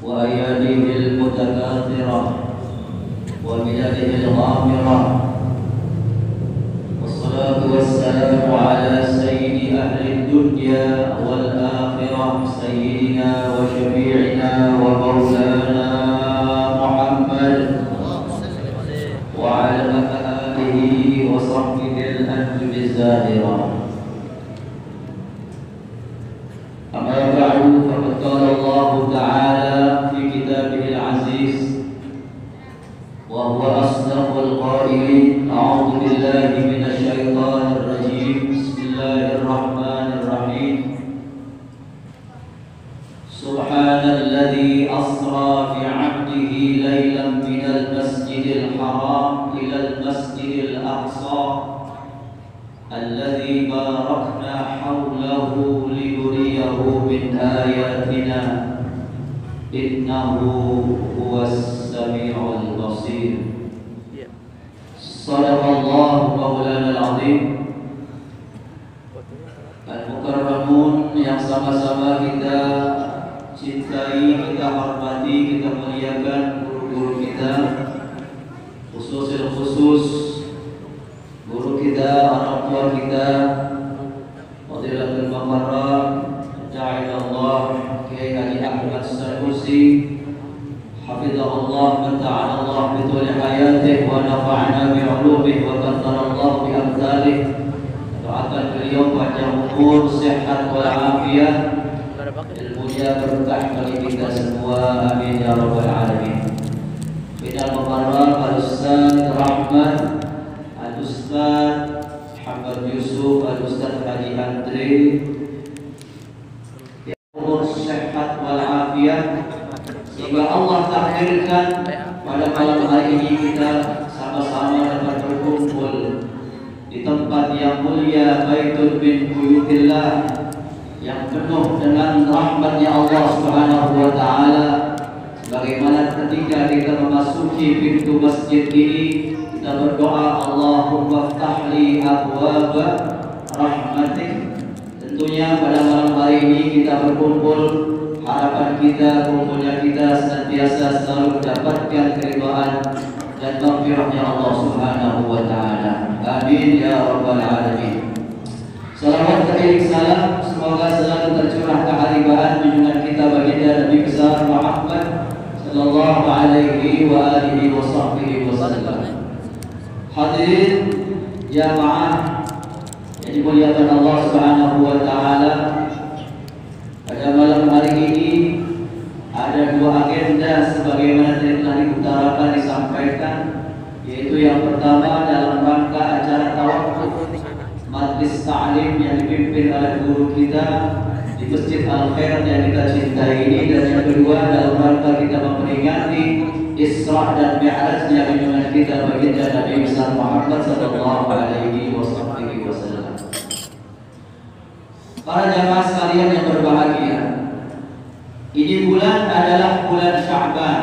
وأياديه المتكاثرة وبلده الغامرة، والصلاة والسلام على سيد أهل الدنيا والآخرة سيدنا وشفيعنا ومولانا محمد وعلى آله وصحبه الأنجب الزاهرة. أما بعد، فقد قال الله تعالى في كتابه العزيز وهو أصدق القائلين: أعوذ بالله من الشيطان الرجيم، بسم الله الرحمن الرحيم. سبحان الذي أسرى بعبده ليلا من المسجد الحرام إلى المسجد الأقصى الذي باركنا حوله لنريه من آياتنا إنه هو السميع البصير. صدق الله مولانا العظيم. Al-Mukarramun yang sama-sama kita cintai, kita hormati, kita muliakan guru-guru kita, khusus guru kita, orang tua kita, Fadilatul Mukarram Ja'alallah Kiai Haji Ahmad Sanusi, hafizahullah wa ta'ala bituli hayatih wa nafa'ana bi'ulumih wa katharallah bi'amthalih. Doakan beliau panjang umur, sehat walafiat, ilmunya berkah bagi kita semua, amin ya rabbal alamin. Bidal Mukarram Al-Ustaz Rahman, Al-Ustaz Muhammad Yusuf, Al-Ustaz Haji Andre, umur sehat walafiat, sehingga Allah takdirkan pada malam hari ini kita sama-sama dapat berkumpul di tempat yang mulia, Baitul min Buyutillah, yang penuh dengan rahmatnya Allah Subhanahu wa ta'ala. Sebagaimana ketika kita memasuki pintu masjid ini, kita berdoa, Allahumma ftahli abwab rahmatik. Tentunya pada malam hari ini kita berkumpul, harapan kita, kumpulnya kita senantiasa selalu mendapatkan keridhaan dan maghfirahnya Allah Subhanahu wa ta'ala. Amin ya rabbal alamin. Salawat dan salam semoga selalu tercurah keharibaan junjungan kita baginda Nabi besar Muhammad sallallahu alaihi wa alihi wa sahbihi wasallam. Hadirin jamaah yang dimuliakan Allah Subhanahu wa ta'ala, pada malam hari ini ada dua agenda sebagaimana telah diutarakan disampaikan, yaitu yang pertama dalam rangka acara tawakuf majlis ta'lim yang dipimpin oleh guru kita di Masjid Al-Khair yang kita cintai ini, dan yang kedua dalam rangka kita memperingati Isra dan Mi'rajnya junjungan kita baginda Nabi besar Muhammad sallallahu alaihi wasallam. Para jamaah sekalian yang berbahagia, ini bulan adalah bulan Sya'ban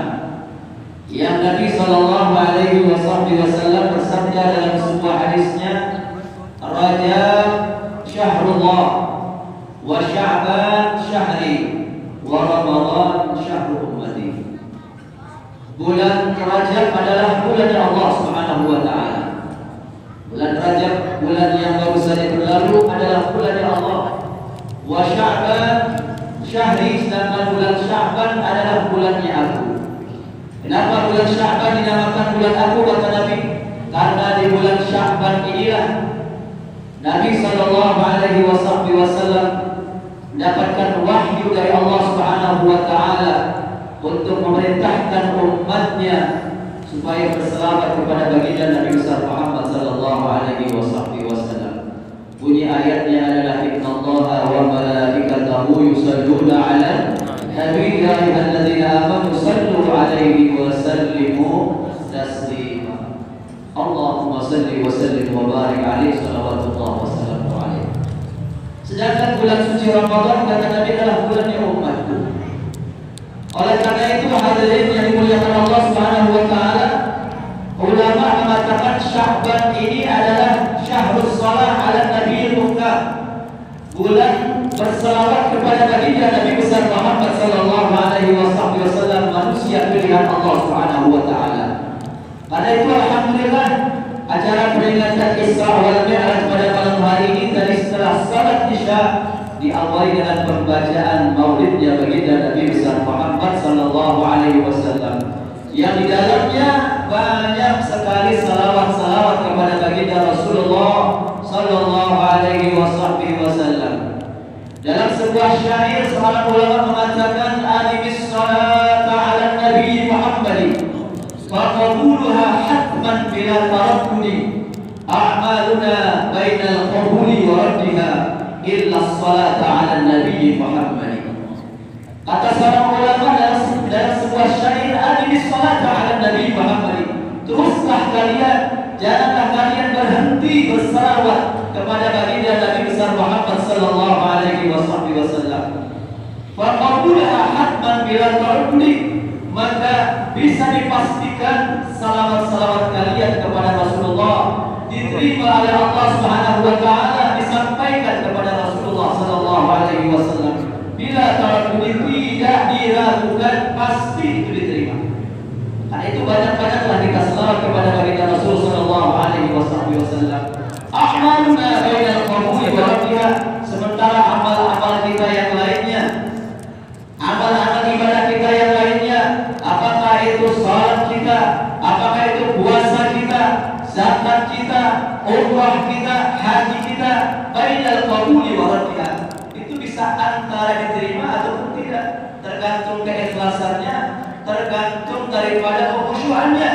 yang Nabi sallallahu alaihi wasallam bersabda dalam sebuah hadisnya, Rajab syahrullah wa Sya'ban syahri wa Ramadan syahru ummati. Bulan Rajab adalah bulan Allah Subhanahu wa ta'ala. Bulan Rajab, bulan yang baru saja berlalu, adalah bulan Allah. Wa Sya'ban syahri, sedangkan bulan Sya'ban adalah bulannya aku. Kenapa bulan Sya'ban dinamakan bulan aku, kata Nabi? Karena di bulan Sya'ban inilah Nabi sallallahu alaihi wasallam mendapatkan wahyu dari Allah Subhanahu wa ta'ala untuk memerintahkan umatnya supaya berselamat kepada baginda Nabi besar Muhammad sallallahu alaihi wasallam. Bunyi ayatnya adalah innallaha wa malaikatahu yusalluna 'alan nabi ya ayyuhalladzina amanu sallu 'alaihi wa sallimu taslima. Allahumma salli wa sallim wa barik 'alaihi salawatullah wa salamu 'alaihi. Sedangkan bulan suci Ramadan kata Nabi adalah bulannya umatku. Oleh karena itu hadirin yang dimuliakan Allah Subhanahu wa ta'ala, ulama mengatakan Sya'ban ini adalah syahrus shalah 'ala nabiyil muhtar, bulan berselawat kepada baginda Nabi besar Muhammad sallallahu alaihi wasallam pilihan Allah Subhanahu wa taala. Karena itu alhamdulillah acara peringatan Isra wal Mi'raj pada malam hari ini dari setelah salat Isya diawali dengan pembacaan maulidnya baginda Nabi besar Muhammad sallallahu alaihi wasallam yang di dalamnya banyak sekali salawat-salawat kepada baginda Rasulullah sallallahu alaihi wasallam. Dalam sebuah syair seorang ulama mengatakan alimis salata ala Nabi Muhammad faqabuluha hatman bila taraddudi a'maluna bainal qabuli wa raddiha illa salata ala Nabi Muhammad. Kata seorang ulama dalam sebuah syair alimis salata ala Nabi Muhammad, teruslah kalian, janganlah kalian berhenti bersalawat kepada baginda Nabi besar Muhammad sallallahu alaihi wasallam. Faqabulaha hatman bila taraddudi, maka bisa dipastikan salawat-salawat kalian kepada Rasulullah diterima oleh Allah Subhanahu wa taala, disampaikan kepada Rasulullah sallallahu alaihi wasallam bila taraddudi, tidak diragukan, pasti itu diterima. Karena itu banyak-banyaklah kita salawat kepada baginda Rasul sallallahu alaihi wasallam. Amaluna bainal qabuli wa raddiha, sementara amal-amal kita yang lainnya, amal-amal ibadah kita yang lainnya, apakah itu salat kita, apakah itu puasa kita, zakat kita, umrah kita, haji kita, bainal qabuli wa raddiha, itu bisa antara diterima ataupun tidak, tergantung keikhlasannya, tergantung daripada kekhusyuannya.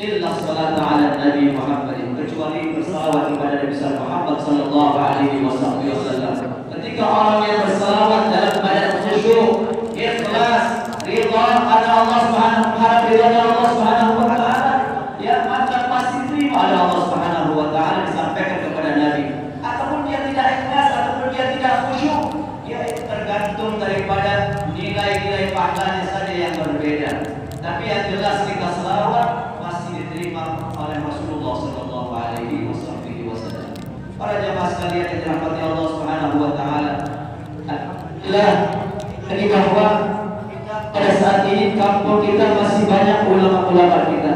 Illa salatu ala Nabi Muhammad, kecuali bersalawat kepada Nabi besar Muhammad sallallahu alaihi wasallam. Ketika orang yang bersalawat dalam keadaan khusyuk, ikhlas, ridha karena Allah Subhanahu wa taala, ridha Allah Subhanahu wa taala, ya maka pasti terima oleh Allah Subhanahu wa taala, disampaikan kepada Nabi. Ataupun dia tidak ikhlas, ataupun dia tidak khusyuk, ya itu tergantung daripada nilai-nilai pahalanya saja yang berbeda. Tapi yang jelas kita selawat diterima oleh Rasulullah sallallahu alaihi wasallam. Para jamaah sekalian yang dirahmati Allah Subhanahu wa taala, alhamdulillah ini bahwa pada saat ini kampung kita masih banyak ulama-ulama kita.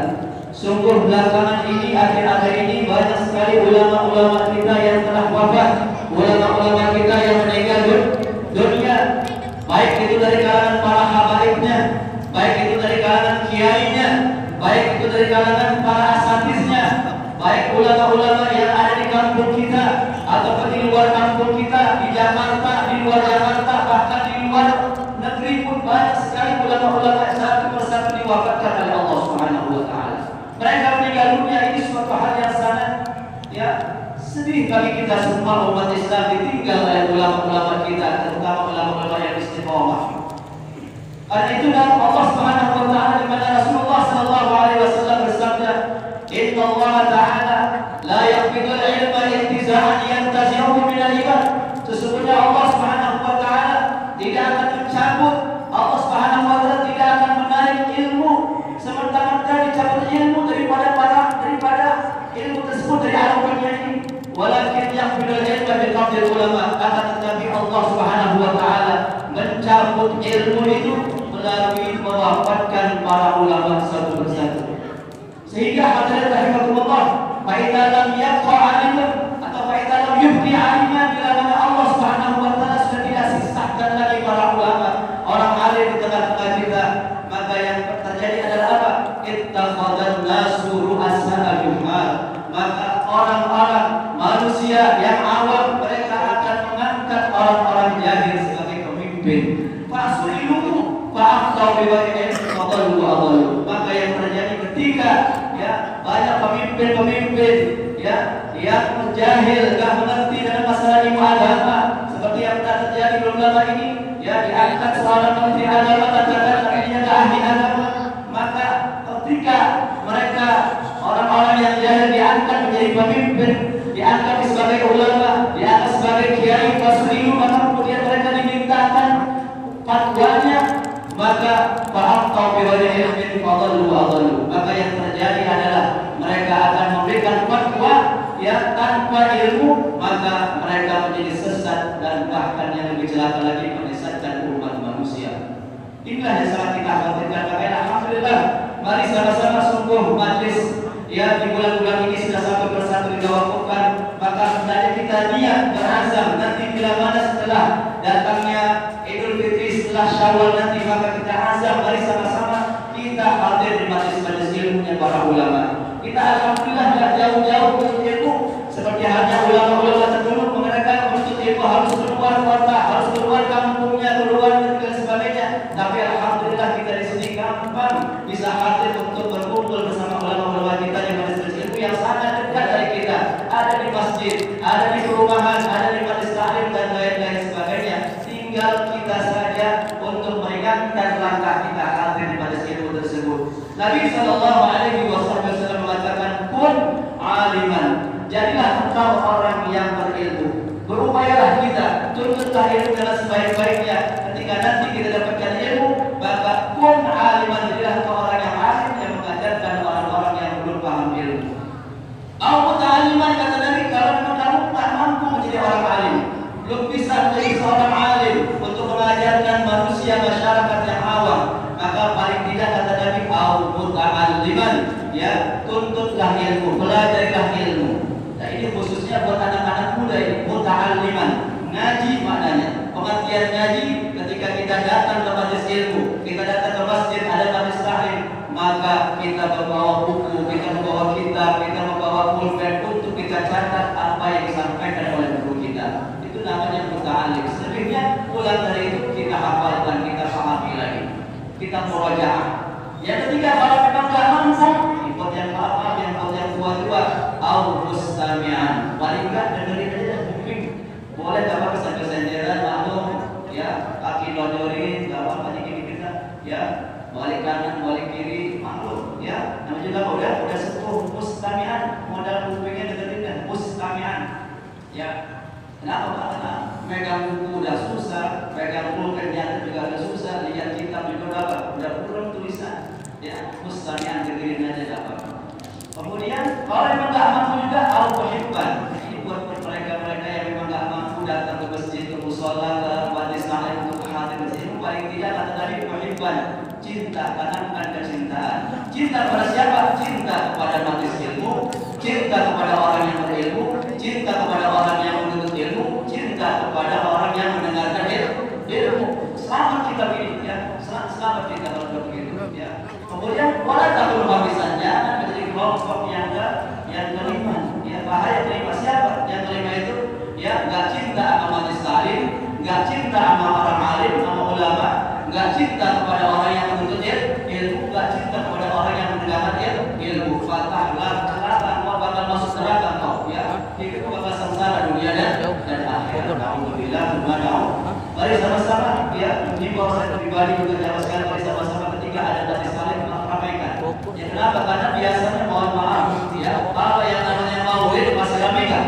Sungguh belakangan ini, akhir-akhir ini banyak sekali ulama-ulama kita yang telah wafat, ulama-ulama kita yang meninggal dunia, baik itu dari kalangan para habaibnya, baik itu dari kalangan kiainya, baik itu dari kalangan para asatidnya, baik ulama-ulama yang ada di kampung kita ataupun di luar kampung kita, di Jakarta, di luar Jakarta, bahkan di luar negeri pun banyak sekali ulama-ulama satu persatu diwafatkan oleh Allah Subhanahu wa taala. Mereka meninggal dunia, ini suatu hal yang sangat sedih bagi kita semua umat Islam, ditinggal oleh ulama-ulama kita, terutama ulama-ulama yang istiqomah. Karena itu dalam Allah Subhanahu wa taala di mana Rasulullah sallallahu alaihi wasallam bersabda, "Inna Allah ta'ala la yaqbidul ilma intiza'an yantazi'uhu min al-ibad." Sesungguhnya Allah Subhanahu wa taala tidak akan mencabut, Allah Subhanahu wa taala tidak akan menarik ilmu semerta-merta dicabut ilmu daripada ilmu tersebut dari alam dunia ini. Walakin yaqbidul ilma biqabdil ulama, akan tetapi Allah Subhanahu wa taala mencabut ilmu itu melalui mewafatkan para ulama satu persatu. Sehingga hadirin rahimakumullah, fa idza lam yabqa aliman atau fa idza lam yubqi aliman, bila mana Allah Subhanahu wa taala sudah tidak sisakan lagi para ulama, orang alim di tengah-tengah kita, maka yang terjadi adalah apa? Ittakhadhan nasu ru'asa juhal, maka orang-orang manusia yang awam mereka akan mengangkat orang-orang jahil sebagai pemimpin. Fasu'iluhu fa'aftau biwai'in fadallu wa adallu. Maka yang terjadi ketika banyak pemimpin-pemimpin yang jahil, gak mengerti dalam masalah ilmu agama, seperti yang pernah terjadi belum lama ini, diangkat seorang menteri agama katakan artinya gak ahli agama. Maka ketika mereka orang-orang yang jahil diangkat menjadi pemimpin, diangkat sebagai ulama, diangkat sebagai kiai, fasu'ilu, maka kemudian mereka dimintakan fatwanya, maka fa'aftau biwai'in fadallu wa adallu. Maka yang terjadi adalah mereka akan memberikan fatwa tanpa ilmu, maka mereka menjadi sesat dan bahkan yang lebih celaka lagi menyesatkan umat manusia. Inilah yang sangat kita Syawal nanti, maka kita azam, mari sama-sama kita hadir di majelis-majelis ilmunya para ulama. Kita alhamdulillah tidak jauh-jauh untuk ilmu, seperti hanya ulama-ulama terdahulu mengatakan untuk ilmu harus keluar kota, harus keluar kampungnya, keluar negeri dan sebagainya. Tapi alhamdulillah kita di sini gampang bisa hadir untuk berkumpul bersama ulama-ulama kita di majelis ilmu yang sangat dekat dari kita. Ada di masjid, ada di perumahan, ada di majelis taklim dan lain-lain sebagainya. Tinggal kita saja untuk meringankan langkah kita hadir di majelis ilmu tersebut. Nabi sallallahu alaihi wasallam mengatakan, "Kun aliman." Jadilah engkau orang yang berilmu. Berupayalah kita tuntutlah ilmu dengan sebaik-baiknya. Ketika nanti kita dapatkan ilmu, maka kun aliman, jadilah engkau orang yang alim yang mengajarkan orang-orang yang belum paham ilmu. Au ta'aliman, kata Nabi, kalau memang kamu tak mampu menjadi orang alim, belum bisa menjadi seorang alim untuk mengajarkan manusia masyarakat yang awam, maka paling tidak kata Nabi, au muta'alliman, ya, tuntutlah ilmu, pelajarilah ilmu. Nah, ini khususnya buat anak-anak muda ini, muta'alliman, ngaji maknanya. Pengertian ngaji ketika kita datang ke majelis ilmu, kita datang ke masjid ada majelis taklim, maka kita membawa buku, kita membawa kitab, kita membawa pulpen untuk kita catat apa yang disampaikan oleh guru kita. Itu namanya muta'allim. Selebihnya pulang dari itu kita hafalkan, kita pahami lagi, kita murajaah. Yang ketiga, kalau memang gak mampu, ikut yang apa, yang tua-tua, au mustami'an, paling gak dengerin aja mungkin. Boleh gak apa sambil senderan, maklum, ya, kaki lodorin, gak apa-apa dikit kita, ya, balik kanan, balik kiri, maklum, ya. Namanya juga udah sepuh, mustami'an, modal kupingnya dengerin dan mustami'an, ya. Kenapa? Karena megang buku udah susah, megang pulpen juga udah susah, lihat kitab juga udah kurang tulisan, ya. Mustami'an dengerin aja gak apa-apa. Kemudian kalau memang gak mampu juga, al-muhibban. Ini buat mereka-mereka yang memang gak mampu datang ke masjid, ke musola, ke majelis taklim untuk hadir di sini, paling tidak kata tadi muhibban, cinta, tanamkan kecintaan. Cinta kepada siapa? Cinta kepada majelis ilmu, cinta kepada orang yang berilmu, cinta kepada orang yang menuntut ilmu, cinta kepada orang yang mendengarkan ilmu. Selamat kita pilih, ya. Selamat kita kalau begitu, ya. Kemudian wala takul habisan, jangan menjadi kelompok yang kelima, ya. Bahaya kelima siapa? Yang kelima itu, ya, gak cinta sama majelis taklim, gak cinta sama orang alim, sama ulama, gak cinta kepada orang yang menuntut ilmu, gak cinta kepada orang yang mendengarkan ilmu. Fatahlah neraka, kau bakal masuk neraka kau, ya. Itu bakal sengsara dunia dan akhirat. Alhamdulillah, mari sama-sama, ya, mengimbau saya pribadi juga jamaah sekalian, mari sama-sama ketika ada majelis taklim ramaikan. Ya, kenapa? Karena biasanya mohon maaf, ya, kalau yang namanya maulid masih ramai kan?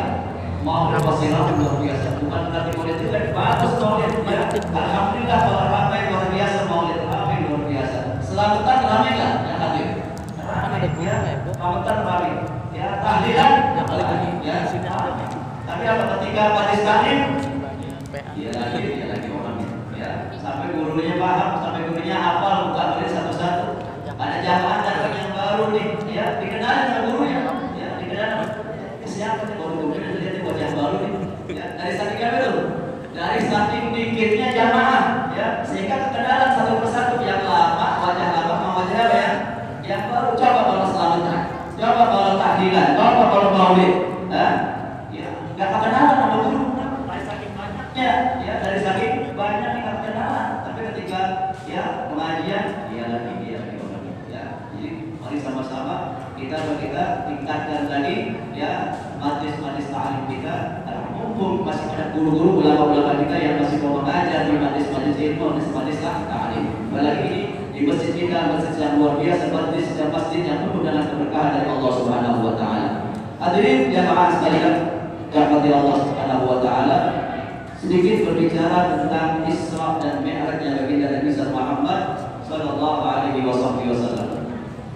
Maulid masih ramai luar biasa. Bukan berarti maulid itu kan bagus maulid, ya. Alhamdulillah kalau ramai luar biasa, maulid ramai luar biasa. Selamatan ramai kan? Yang hadir. Ramai, ya. Selamatan ramai. Ya, tahlilan yang lagi, ya. Tapi apa ketika majelis taklim? Dia lagi orangnya, ya. Sampai gurunya paham, sampai gurunya hafal, bukan boleh satu-satu. Ada jamaah datang yang baru nih, ya, dikenalin sama gurunya, ya, dikenalin siapa nih gurunya, lihat wajah baru nih, ya. Dari saking apa itu? Dari saking dikitnya jamaah, ya, sehingga kekenalan satu persatu, yang lama wajah lama sama wajah apa ya? Yang baru. Coba kalau selamatan, coba kalau tahlilan, coba kalau maulid, ya, nggak kekenalan sama guru. Ya, dari saking banyak yang kenalan, tapi ketika, ya, pengajian dia lagi orangnya, ya. Jadi mari sama-sama kita tingkatkan lagi, ya, majelis taklim kita. Mumpung masih ada guru-guru ulama-ulama kita yang masih mau mengajar di majelis ilmu, majelis taklim. Apalagi ini di masjid kita, masjid yang luar biasa, masjid yang penuh dengan keberkahan dari Allah Subhanahu Wa Taala. Hadirin jamaah sekalian, rahmati Allah Subhanahu Wa Taala. Sedikit berbicara tentang Isra dan Mi'rajnya baginda Nabi Muhammad sallallahu alaihi wasallam.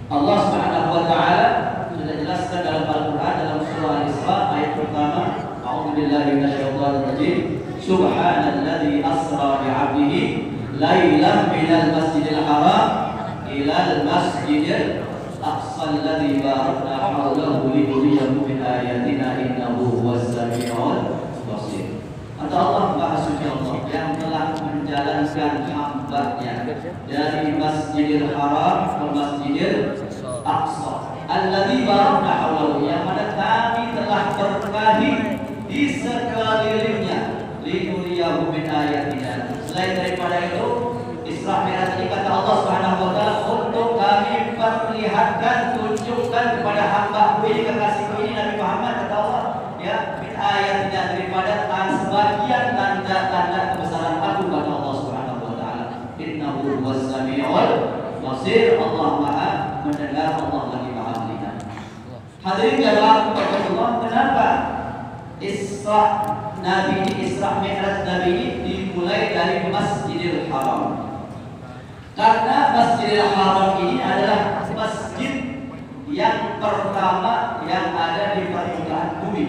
Allah Subhanahu wa taala sudah jelaskan dalam Al-Qur'an dalam surah Al-Isra ayat pertama, A'udzubillahi minasyaitonir rajim. Subhanalladzi asra 'abdihi lailan minal masjidil haram ilal masjidil aqsa alladzi barakna hawlahu linuriyahu min ayatina innahu huwas samiul basir. Atau Allah Maha Suci Allah yang telah menjalankan hamba hambanya dari Masjidil Haram ke Masjidil Aqsa. Alladzi barakna haulahu, yang mana kami telah berkahi di sekelilingnya, linuriyahu min ayatina. Selain daripada itu, Isra Mi'raj ini kata Allah Subhanahu wa taala untuk kami perlihatkan, tunjukkan kepada hamba-Mu ini, kekasih-Mu ini Nabi Muhammad, kata Allah, ya, min ayatina, daripada sebagian tanda-tanda kebesaran Aku, kata Allah Subhanahu wa taala. Innahu huwas samiul basir, Allah Maha mendengar, Allah lagi Maha melihat. Hadirin jamaah Allah, kenapa Isra Nabi ini, Isra Mi'raj Nabi ini dimulai dari Masjidil Haram? Karena Masjidil Haram ini adalah masjid yang pertama yang ada di permukaan bumi.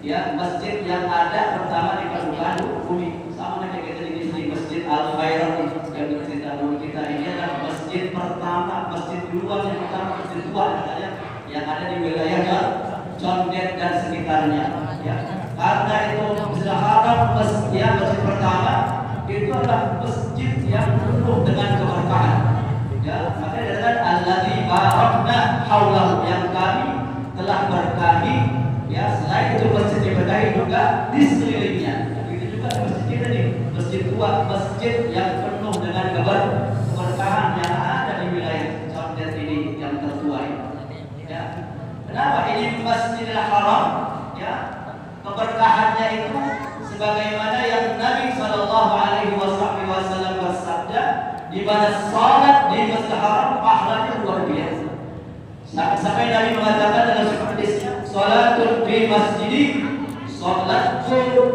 Ya, masjid yang ada pertama di permukaan bumi. Sama kayak kita di Masjid Al-Khairat yang kita dulu, kita ini adalah masjid pertama, masjid duluan yang pertama, masjid tua yang ada di wilayah Condet dan sekitarnya. Ya, karena itu Masjidil Haram, masjid pertama itu adalah masjid yang penuh dengan keberkahan. Ya, maka dikatakan alladzi barakna haulahu, yang kami telah berkahi. Ya, selain itu masjid diberkahi juga di sekelilingnya. Begitu juga masjid kita nih, masjid tua, masjid yang penuh dengan keberkahan yang ada di wilayah Condet ini yang tertua ini. Ya, kenapa ini Masjidil Haram? Ya, keberkahannya itu sebagaimana yang Nabi Shallallahu Alaihi Wasallam bersabda, di mana salat di Masjidil Haram pahalanya luar biasa. Sampai Nabi mengatakan dalam hadisnya, salatul fi masjidi, salatul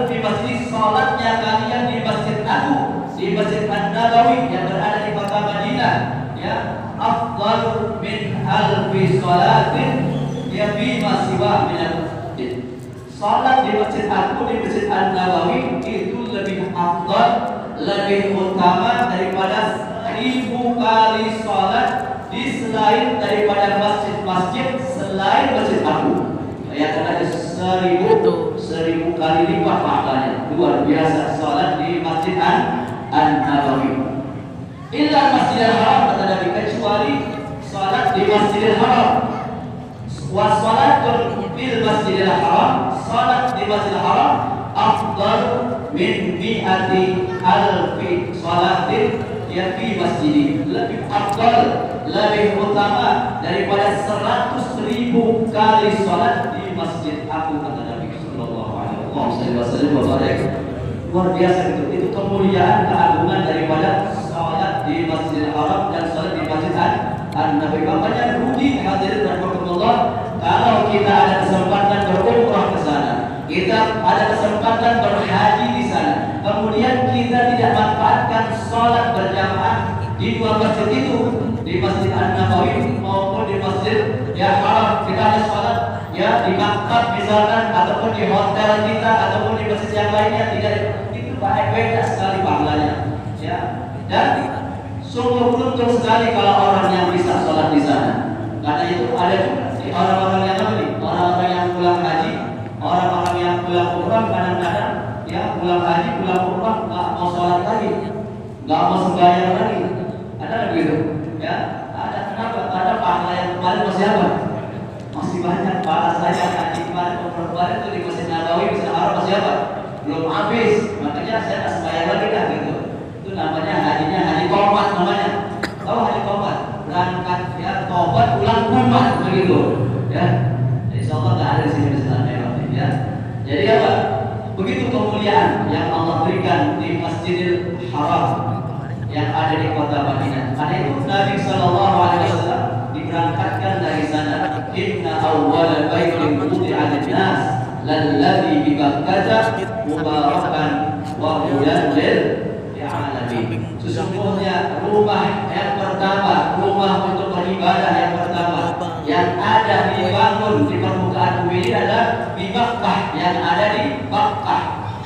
fi masjidi, salatnya kalian di masjid aku, di Masjid An-Nabawi yang berada di kota Madinah, ya, afdalu min alfi salatin ya fi ma siwa min al-masjid. Salat di masjid aku, di Masjid An-Nabawi itu lebih afdal, lebih utama daripada 1000 kali salat di selain daripada masjid-masjid selain masjid aku. Ya, karena ada 1000 kali lipat pahalanya. Luar biasa salat di Masjid An-Nabawi. Illa Masjidil Haram, kata Nabi, kecuali salat di Masjidil Haram. Wa salatun fil Masjidil Haram, salat di Masjidil Haram afdal min mi'ati alfi salatin ya fi masjidi, lebih afdal, lebih utama daripada 100.000 kali salat di masjid aku, kata Nabi sallallahu alaihi wasallam. Luar biasa itu kemuliaan, keagungan daripada salat di Masjidil Haram dan salat di Masjid An-Nabawi. Makanya rugi hadirin rahimakumullah, kalau kita ada kesempatan berumrah ke sana, kita ada kesempatan berhaji di sana, kemudian kita tidak manfaatkan sholat berjamaah di dua masjid itu, di Masjid An-Nabawi maupun di Masjid Haram, kita ada sholat ya di maktab misalkan, ataupun di hotel kita, ataupun di masjid yang lainnya, tidak, itu beda sekali pahalanya. Ya, dan sungguh beruntung sekali kalau orang yang bisa sholat di sana. Karena itu ada juga orang-orang yang lain, orang-orang yang pulang haji, orang-orang yang pulang umrah, kadang-kadang ya pulang haji, pulang umrah nggak mau sholat lagi, nggak mau sembahyang lagi. Ada begitu? Ya, ada. Kenapa? Karena pahala yang kemarin masih apa? Masih banyak. Pahala saya haji kemarin, umrah kemarin itu di Masjid Nabawi, Masjid Haram masih apa? Belum habis. Makanya saya nggak sembahyang lagi dah gitu. Itu namanya hajinya haji qomat namanya. Tahu haji qomat? Berangkat ya tobat, pulang qomat begitu. Ya. Insyaallah nggak ada di sini ya. Jadi apa? Begitu kemuliaan yang Allah berikan di Masjidil Haram yang ada di kota Madinah. Karena itu Nabi Sallallahu Alaihi Wasallam diberangkatkan dari sana. Inna awwala baitin wudi'a lin-nas lalladzi bi Bakkah mubarakan wa hudan lil alamin. Sesungguhnya rumah yang pertama, rumah untuk beribadah yang pertama yang ada dibangun di permukaan bumi ini adalah di Bakkah, yang ada di Bakkah.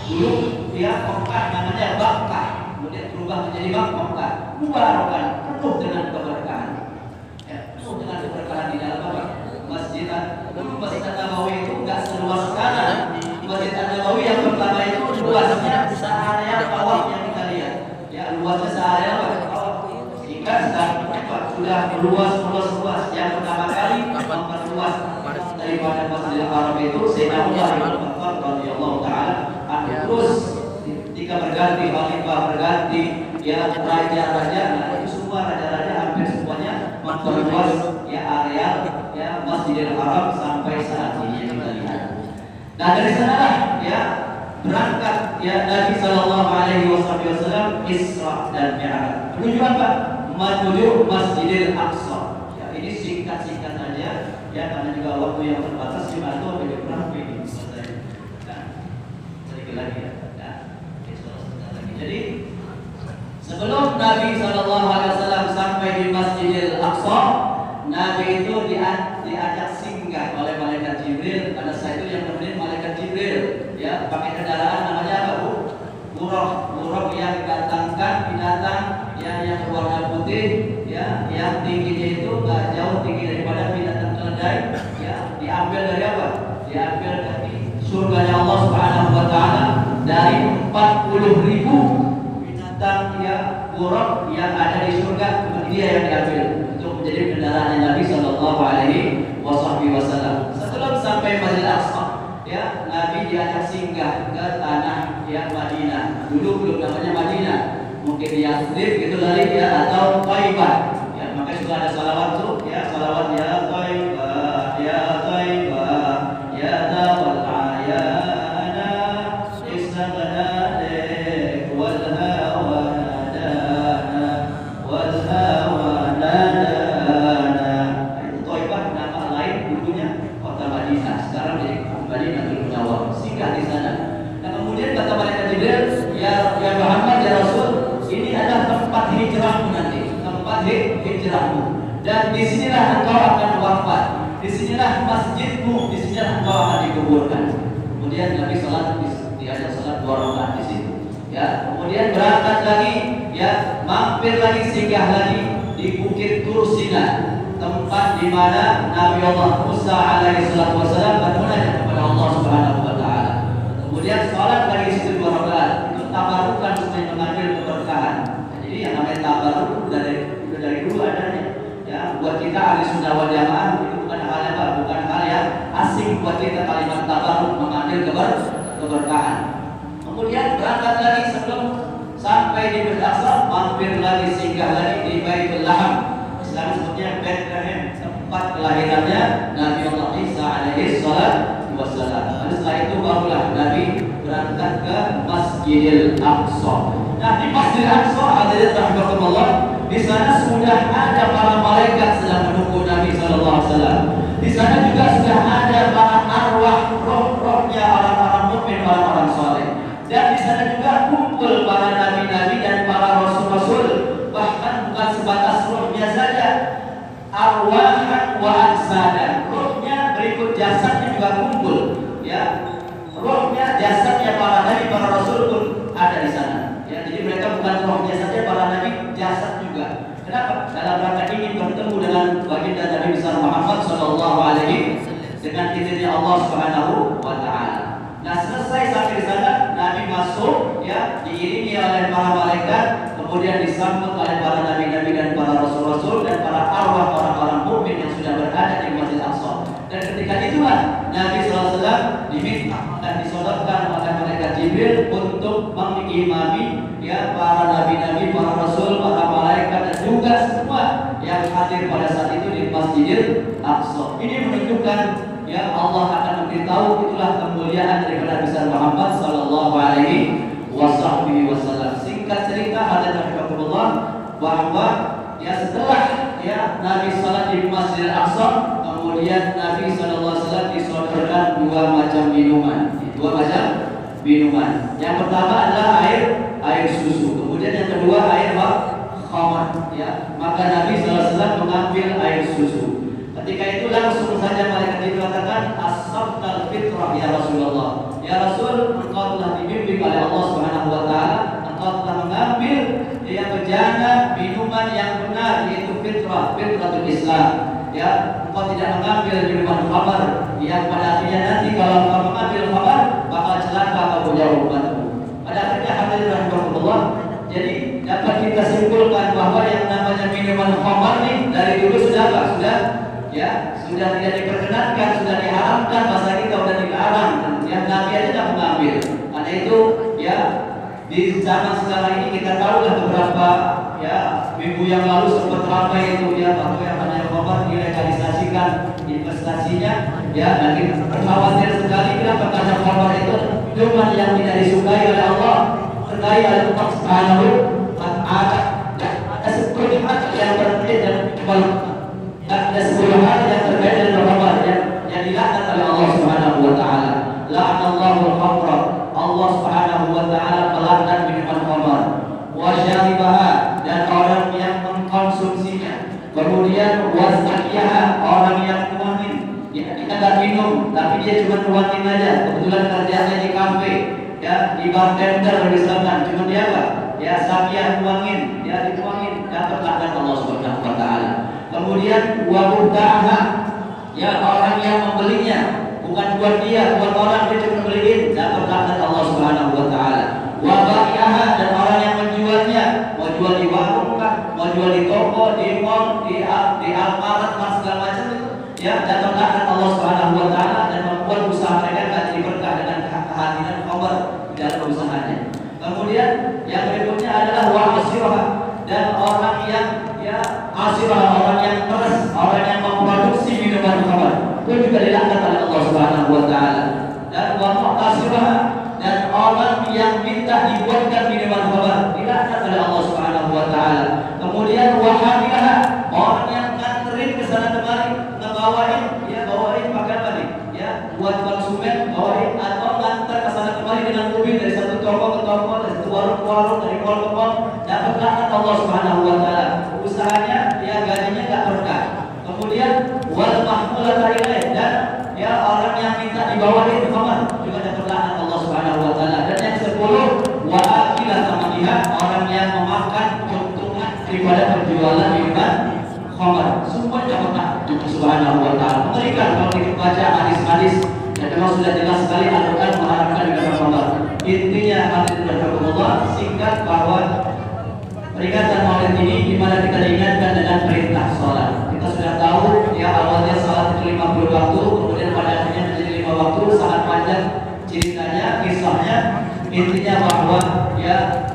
Dulu dia Bakkah namanya Bakkah, kemudian berubah menjadi Bakkah. Mubarakan, penuh dengan keberkahan. Ya, penuh dengan keberkahan di dalam apa? Masjid An-Nabawi itu enggak seluas sekarang. Masjid An-Nabawi yang pertama itu luasnya searea bawah yang kita lihat. Ya, luasnya searea apa? Sehingga sudah meluas. Yang pertama kali memperluas daripada Masjidil Haram itu Sayyidina Umar bin Khattab radhiyallahu taala terus ketika berganti khalifah, berganti ya raja-raja, nah itu semua raja-raja hampir semuanya memperluas ya areal ya Masjidil Haram sampai saat ini kita lihat. Nah dari sanalah ya berangkat ya Nabi Sallallahu Alaihi Wasallam Isra dan Mi'raj. Menuju apa? Menuju Masjidil Aqsa. Ya ini singkat-singkat aja ya karena juga waktu yang terbatas cuma itu lebih kurang ini. Nah, sedikit lagi ya. Jadi sebelum Nabi Sallallahu Alaihi Wasallam sampai di Masjidil Aqsa, Nabi itu diajak singgah oleh malaikat Jibril. Pada saat itu yang nemenin malaikat Jibril, ya pakai kendaraan namanya apa bu? Buruk yang datangkan binatang yang berwarna putih, ya yang tingginya itu nggak jauh tinggi daripada binatang keledai, ya diambil dari apa? Diambil dari surganya Allah Subhanahu Wa Taala dari 40.000 binatang ya buruk yang ada di surga, dia yang diambil untuk menjadi kendaraan Nabi Sallallahu Alaihi Wasallam. Setelah sampai Masjidil Aqsa, ya Nabi diajak singgah ke tanah ya Madinah. Dulu belum namanya Madinah, mungkin Yathrib gitu kali ya atau Thaibah. Ya makanya sudah ada salawat tuh ya salawat ya Thaibah ya Thaibah ya Tawal Ayana Isnabana wal hawa nadana wal hawa nadana. Itu Thaibah nama lain dulunya kota Madinah, sekarang jadi Madinatul Munawwarah. Singgah di sana. Nah kemudian kata malaikat Jibril, ya Muhammad ya Rasul, ini adalah tempat hijrahmu nanti, tempat hijrahmu. Dan disinilah engkau akan wafat. Disinilah masjidmu, disinilah engkau akan dikuburkan. Kemudian Nabi salat diajak salat 2 rakaat di situ. Ya, kemudian berangkat lagi, ya mampir lagi, singgah lagi di Bukit Tur Sina, tempat di mana Nabi Allah Musa alaihi salatu wasallam bermunajat kepada Allah Subhanahu wa taala. Kemudian salat lagi di situ 2 rakaat. Itu tabarukan supaya mengambil keberkahan. Jadi yang namanya tabaruk dari dulu adanya. Ya, buat kita ahli sunnah wal jamaah itu bukan hal yang baru, bukan hal yang asing buat kita kalimat tabaruk mengambil keberkahan. Kemudian berangkat lagi sebelum sampai di Masjidil Aqsa, mampir lagi singgah lagi di Baitul Laham. Istilahnya sebutnya Bethlehem, tempat kelahirannya Nabi Allah Isa alaihi wassalam. Dan setelah itu barulah Nabi berangkat ke Masjidil Aqsa. Nah di Masjidil Aqsa hadirin rahimakumullah, di sana sudah ada para malaikat sedang menunggu Nabi Sallallahu Alaihi Wasallam. Di sana juga sudah ada para arwah roh-rohnya orang-orang mukmin, orang-orang saleh. Dan di sana juga kumpul para nabi-nabi dan para rasul-rasul. Bahkan bukan sebatas rohnya saja, arwahan wa ajsadan, rohnya berikut jasadnya juga kumpul. Ya, rohnya jasadnya para nabi, para rasul pun ada di sana. Ya, jadi mereka bukan rohnya saja, para nabi, jasad juga. Kenapa? Dalam rangka ingin bertemu dengan baginda Nabi besar Muhammad Sallallahu Alaihi dengan izinnya Allah Subhanahu Wa Taala. Nah selesai sampai di sana, Nabi masuk ya diiringi oleh para malaikat, kemudian disambut oleh para nabi-nabi dan para rasul-rasul dan para arwah orang-orang mukmin yang sudah berada di Masjidil Aqsa. Dan ketika itulah Nabi SAW diminta dan disodorkan oleh malaikat Jibril untuk mengimami ya para nabi-nabi, para rasul, para malaikat dan juga semua yang hadir pada saat itu di Masjidil Aqsa. Ini menunjukkan ya Allah akan memberitahu itulah kemuliaan daripada besar Muhammad Sallallahu Alaihi Wasallam. Singkat cerita, hadirin rahimakumullah, bahwa ya setelah ya Nabi salat di Masjidil Aqsa, kemudian Nabi Sallallahu Alaihi Wasallam disodorkan 2 macam minuman. 2 macam minuman. Yang pertama adalah air susu. Kemudian yang kedua air khamar. Ya, maka Nabi Sallallahu Alaihi Wasallam mengambil air susu. Ketika itu langsung saja malaikat itu katakan, asabtal fitrah ya Rasulullah. Ya Rasul, engkau telah dibimbing oleh Allah Subhanahu Wa Taala. Engkau telah mengambil ya bejana minuman yang benar, yaitu fitratul Islam. Ya, engkau tidak mengambil minuman khamar yang pada akhirnya nanti kalau engkau mengambil khamar bakal celaka kamu jauh umatmu. Pada akhirnya hadirin rahimakumullah, jadi dapat minum khamar nih dari dulu sudah apa? Sudah tidak diperkenankan, sudah diharamkan, masa kita sudah dilarang. Yang Nabi aja tidak mengambil. Karena itu ya di zaman sekarang ini kita tahu lah beberapa minggu yang lalu sempat ramai itu bahwa yang namanya khamar dilegalisasikan investasinya dan kita khawatir sekali kenapa karena khamar itu cuma yang tidak disukai oleh Allah, terkait oleh Allah Subhanahu ada 10 hal yang berbeda dan ada 10 hal yang berbeda dengan khamar yang dilaknat oleh Allah Subhanahu wa taala. La'anallahu al-khamra, Allah Subhanahu wa taala melaknat minuman khamar, wa syaribaha, dan orang yang mengkonsumsinya. Kemudian wasaqiyaha, orang yang nuangin. Dia tidak minum tapi dia cuma nuangin aja. Kebetulan kerjanya di kafe, di bartender misalkan, cuma dia apa? Sakiyah nuangin, dituangin, dapat laknat Allah Subhanahu wa taala. Kemudian wa mubta'aha, orang yang membelinya, bukan buat dia, buat orang dia cuma beliin, dapat laknat Allah Subhanahu wa taala. Wa bai'aha, dan orang yang menjualnya, mau jual di warung kah, mau jual di toko, di mall, di Alfamart, segala macam itu, dapat laknat Allah Subhanahu wa taala, dan membuat usaha mereka tidak jadi berkah dengan kehadiran khamar dalam usahanya. Kemudian yang berikutnya adalah wa asirah, dan orang yang asirah, orang yang keras, orang yang memproduksi minuman khamar, itu juga dilaknat oleh Allah Subhanahu wa taala. Dan wa mu'tasirah, dan orang yang minta dibuatkan minuman khamar, dilaknat oleh Allah Subhanahu wa taala. Kemudian wa hamilah, orang yang nganterin ke sana kemari, ngebawain, bawain pakai apa nih? Buat konsumen, bawain atau nganter ke sana kemari dengan mobil dari satu toko ke toko, dari satu warung ke warung, dari mall ke mall, dapat laknat Allah Subhanahu wa taala. Usahanya gajinya enggak berkah. Kemudian wal mahmulata ilaih, dan orang yang minta dibawain khamar juga dapat laknat Allah Subhanahu wa taala. Dan yang 10 wa akilah samaniha, orang yang memakan keuntungan daripada penjualan minuman khamar, semua dapat laknat Allah Subhanahu wa taala. Mengerikan kalau kita baca hadis-hadis, dan memang sudah jelas sekali Al-Qur'an mengharamkan minuman khamar. Intinya hadirin rahimakumullah, singkat bahwa peringatan Maulid ini di mana kita diingatkan dengan perintah sholat. Kita sudah tahu awalnya sholat itu 50 waktu, kemudian pada akhirnya menjadi 5 waktu, sangat panjang ceritanya, kisahnya. Intinya bahwa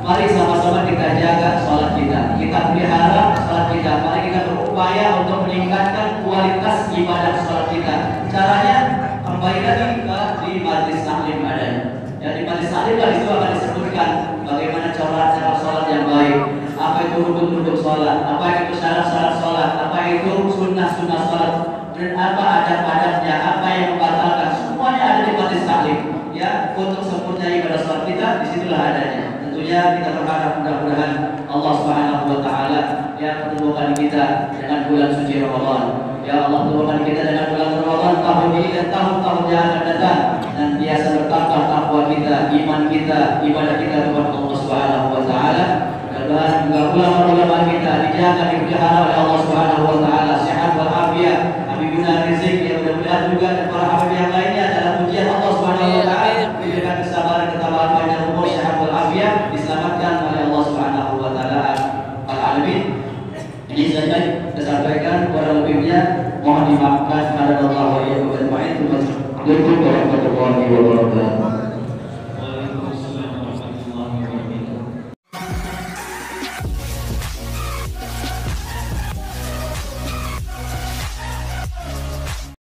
mari sama-sama kita jaga sholat kita, kita pelihara sholat kita, mari kita berupaya untuk meningkatkan kualitas ibadah sholat kita. Caranya kembali lagi di majlis taklim adanya. Di majlis taklim di situ akan disebutkan bagaimana cara sholat yang baik, apa itu rukun-rukun sholat, apa itu syarat-syarat sholat, apa itu sunnah-sunnah sholat, dan apa adab-adabnya, apa yang membatalkan, semuanya ada di majlis taklim. Untuk sempurna ibadah sholat kita, disitulah adanya. Tentunya kita berharap mudah-mudahan Allah Subhanahu wa taala pertemukan kita dengan bulan suci Ramadan. Ya Allah, pertemukan kita dengan bulan Ramadan tahun ini dan tahun-tahun yang akan datang, dan biasa bertambah takwa kita, iman kita, ibadah kita kepada Allah Subhanahu wa taala. Dan juga ulama-ulama kita dijaga, dipelihara oleh Allah Subhanahu wa taala, sehat walafiat, habibuna rizq, yang mudah-mudahan juga dan para habib yang lainnya dalam pujian Allah Subhanahu wa taala diberikan kesabaran, ketabahan, panjang umur, sehat walafiat, diselamatkan oleh Allah Subhanahu wa taala. Al-alamin. Ini saja disampaikan, kurang lebihnya mohon dimaafkan. Alhamdulillah wa iyyakum ajma'in. Assalamualaikum warahmatullahi wabarakatuh.